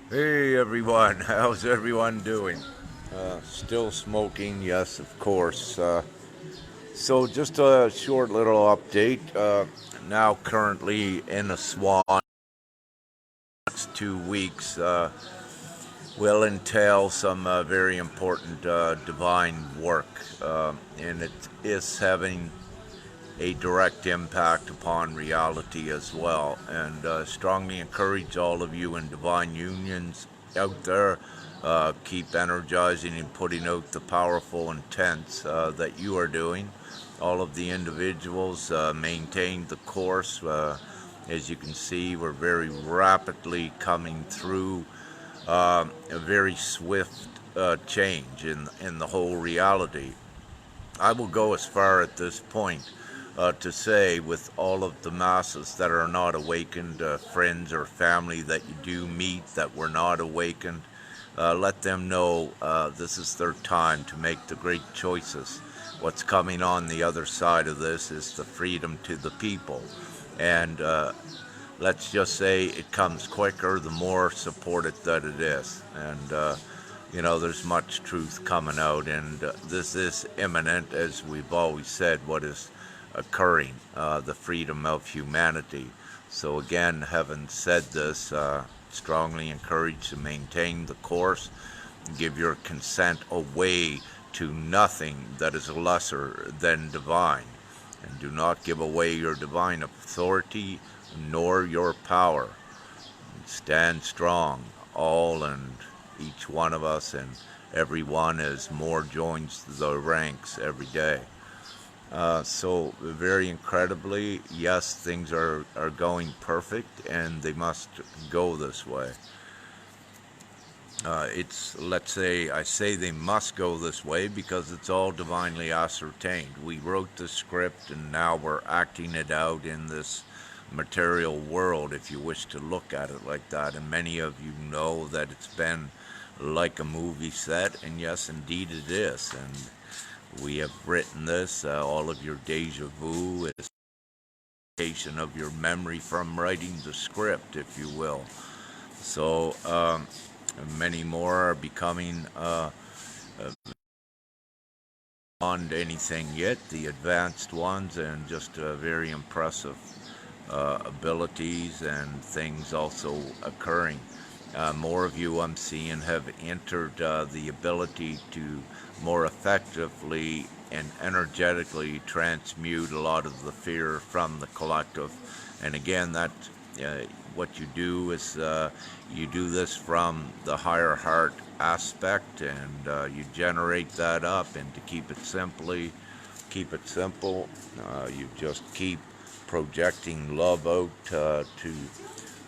Hey everyone, how's everyone doing? Still smoking, yes, of course. So just a short little update. Now currently in a swan. Next 2 weeks will entail some very important divine work, and it is having a direct impact upon reality as well. And strongly encourage all of you in divine unions out there. Keep energizing and putting out the powerful intents that you are doing. All of the individuals maintain the course. As you can see, we're very rapidly coming through a very swift change in the whole reality. I will go as far at this point to say, with all of the masses that are not awakened, friends or family that you do meet that were not awakened, let them know this is their time to make the great choices. What's coming on the other side of this is the freedom to the people. And let's just say it comes quicker the more supported that it is. And there's much truth coming out, and this is imminent, as we've always said, what is occurring, the freedom of humanity. So, again, having said this, strongly encourage to maintain the course, give your consent away to nothing that is lesser than divine, and do not give away your divine authority nor your power. Stand strong, all and each one of us, and every one as more joins the ranks every day. So, very incredibly, yes, things are going perfect, and they must go this way. Let's say, I say they must go this way because it's all divinely ascertained. We wrote the script and now we're acting it out in this material world, if you wish to look at it like that. And many of you know that it's been like a movie set, and yes, indeed it is. And we have written this, all of your deja vu is of your memory from writing the script, if you will. So, many more are becoming beyond anything yet, the advanced ones, and just very impressive abilities and things also occurring. More of you I'm seeing have entered the ability to more effectively and energetically transmute a lot of the fear from the collective. And again, that uh, what you do is you do this from the higher heart aspect, and you generate that up. And to keep it simple, you just keep projecting love out to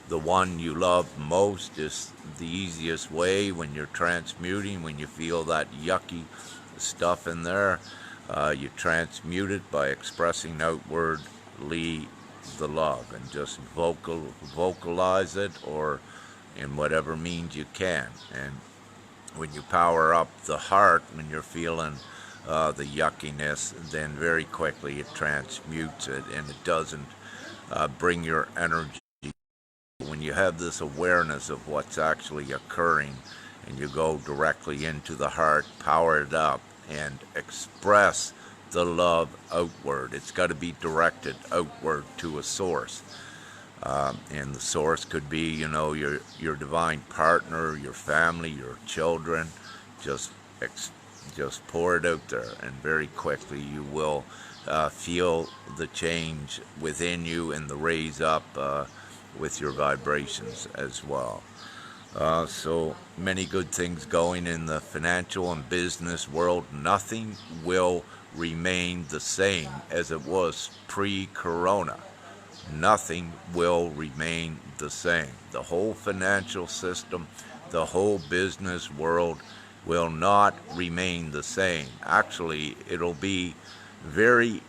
the one you love most. Is the easiest way when you're transmuting, when you feel that yucky stuff in there. You transmute it by expressing outwardly the love, and just vocalize it, or in whatever means you can. And when you power up the heart, when you're feeling the yuckiness, then very quickly it transmutes it, and it doesn't bring your energy. When you have this awareness of what's actually occurring, and you go directly into the heart, power it up, and express the love outward. It's got to be directed outward to a source. And the source could be, your divine partner, your family, your children. Just just pour it out there, and very quickly you will feel the change within you and the raise up with your vibrations as well. So many good things going in the financial and business world. Nothing will remain the same as it was pre-corona. Nothing will remain the same. The whole financial system, the whole business world will not remain the same. Actually, it'll be very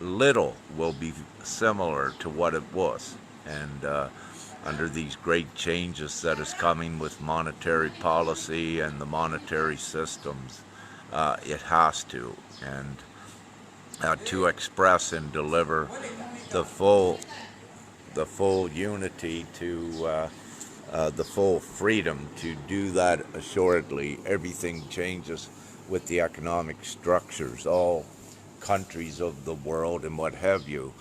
little will be similar to what it was. And under these great changes that is coming with monetary policy and the monetary systems, it has to. And to express and deliver the full unity to the full freedom to do that assuredly. Everything changes with the economic structures, all countries of the world and what have you.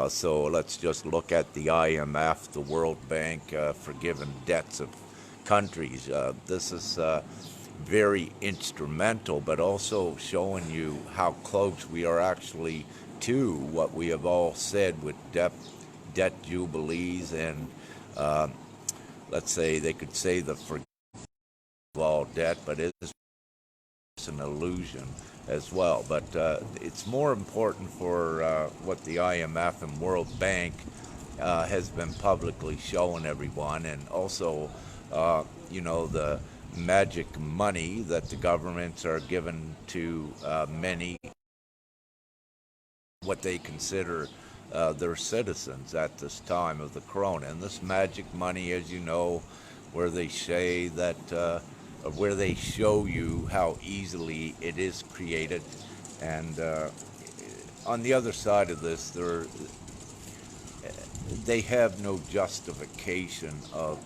So let's just look at the IMF, the World Bank, forgiving debts of countries. This is very instrumental, but also showing you how close we are actually to what we have all said with debt jubilees and let's say they could say the forgiveness of all debt, but it is an illusion as well. But it's more important for what the IMF and World Bank has been publicly showing everyone, and also, the magic money that the governments are given to many, what they consider their citizens at this time of the corona. And this magic money, as you know, where they say that, where they show you how easily it is created. And on the other side of this, they have no justification of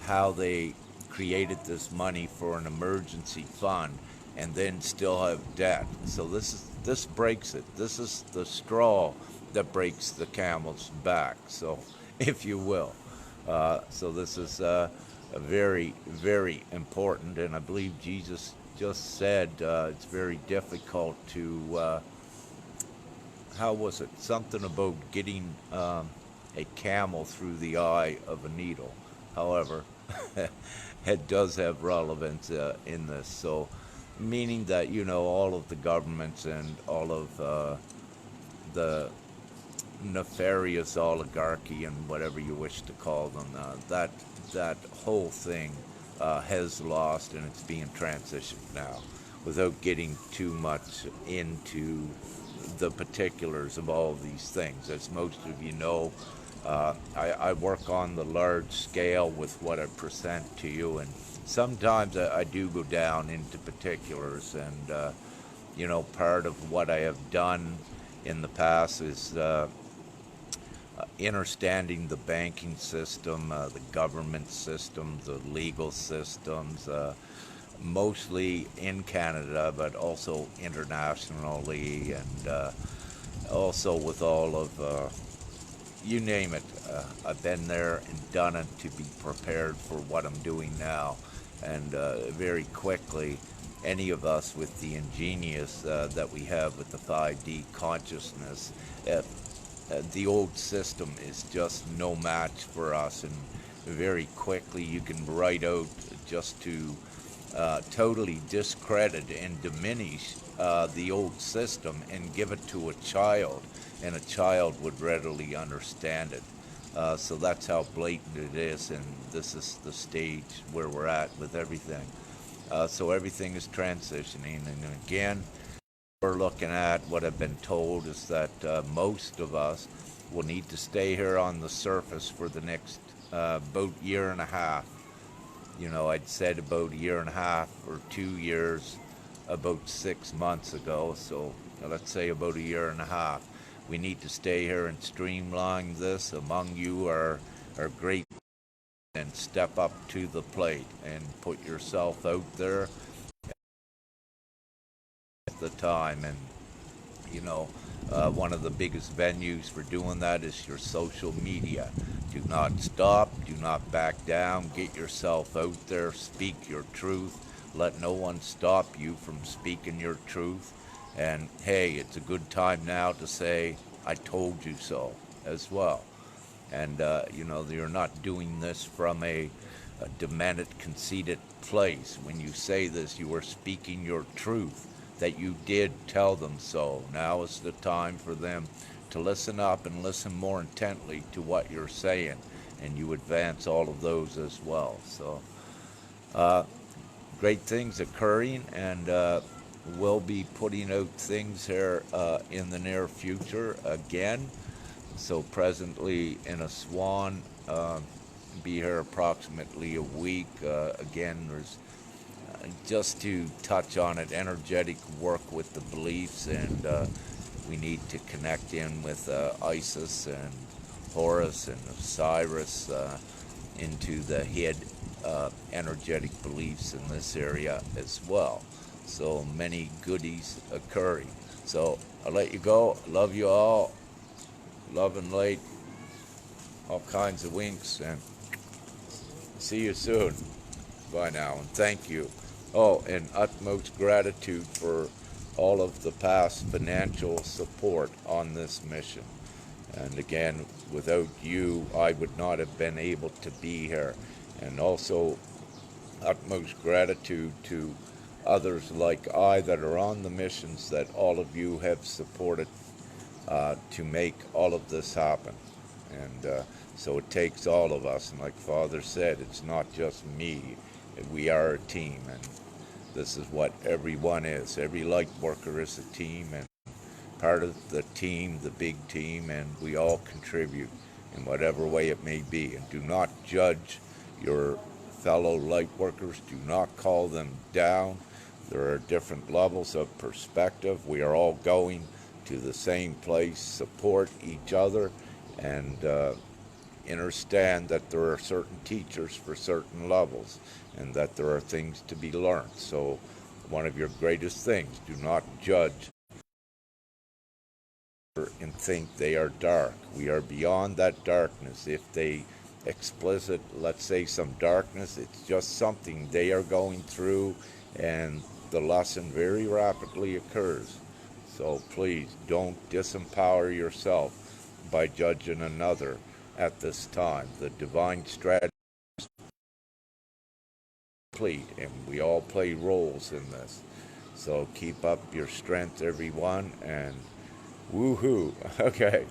how they created this money for an emergency fund and then still have debt. So this breaks it. This is the straw that breaks the camel's back, so if you will. So this is very, very important, and I believe Jesus just said it's very difficult to. How was it? Something about getting a camel through the eye of a needle. However, it does have relevance in this. So, meaning that all of the governments and all of the nefarious oligarchy and whatever you wish to call them, that whole thing has lost, and it's being transitioned now. Without getting too much into the particulars of all of these things, as most of you know, I work on the large scale with what I present to you, and sometimes I do go down into particulars, and part of what I have done in the past is understanding the banking system, the government system, the legal systems, mostly in Canada, but also internationally, and also with all of, you name it. I've been there and done it to be prepared for what I'm doing now. And very quickly, any of us with the ingenious that we have with the 5D consciousness, the old system is just no match for us. And very quickly, you can write out just to totally discredit and diminish the old system and give it to a child, and a child would readily understand it. So that's how blatant it is, and this is the stage where we're at with everything. So everything is transitioning, and again, we're looking at what I've been told is that most of us will need to stay here on the surface for the next about year and a half. I'd said about a year and a half or 2 years about 6 months ago, so let's say about a year and a half. We need to stay here and streamline this. Among you are great, and step up to the plate and put yourself out there at the time. And one of the biggest venues for doing that is your social media. Do not stop, do not back down, get yourself out there, speak your truth. Let no one stop you from speaking your truth. And hey, it's a good time now to say, I told you so as well. And, you're not doing this from a demented, conceited place. When you say this, you are speaking your truth, that you did tell them so. Now is the time for them to listen up and listen more intently to what you're saying, and you advance all of those as well. So, great things occurring, and we'll be putting out things here in the near future again. So presently in a swan, be here approximately a week. Again, there's just to touch on it, energetic work with the beliefs, and we need to connect in with Isis and Horus and Osiris, into the head energetic beliefs in this area as well. So many goodies occurring. So I'll let you go. Love you all. Love and light. All kinds of winks, and see you soon. Bye now, and thank you. Oh, and utmost gratitude for all of the past financial support on this mission. And again, without you, I would not have been able to be here. And also, utmost gratitude to others like I that are on the missions that all of you have supported to make all of this happen. And so it takes all of us. And like Father said, it's not just me. We are a team. And this is what everyone is. Every light worker is a team. And part of the team, the big team, and we all contribute in whatever way it may be. And do not judge your fellow light workers. Do not call them down. There are different levels of perspective. We are all going to the same place. Support each other, and understand that there are certain teachers for certain levels, and that there are things to be learned. So one of your greatest things, do not judge and think they are dark. We are beyond that darkness. If they explicit, let's say, some darkness, it's just something they are going through, and the lesson very rapidly occurs. So please don't disempower yourself by judging another at this time. The divine strategy is complete, and we all play roles in this. So keep up your strength, everyone, and woohoo. Okay.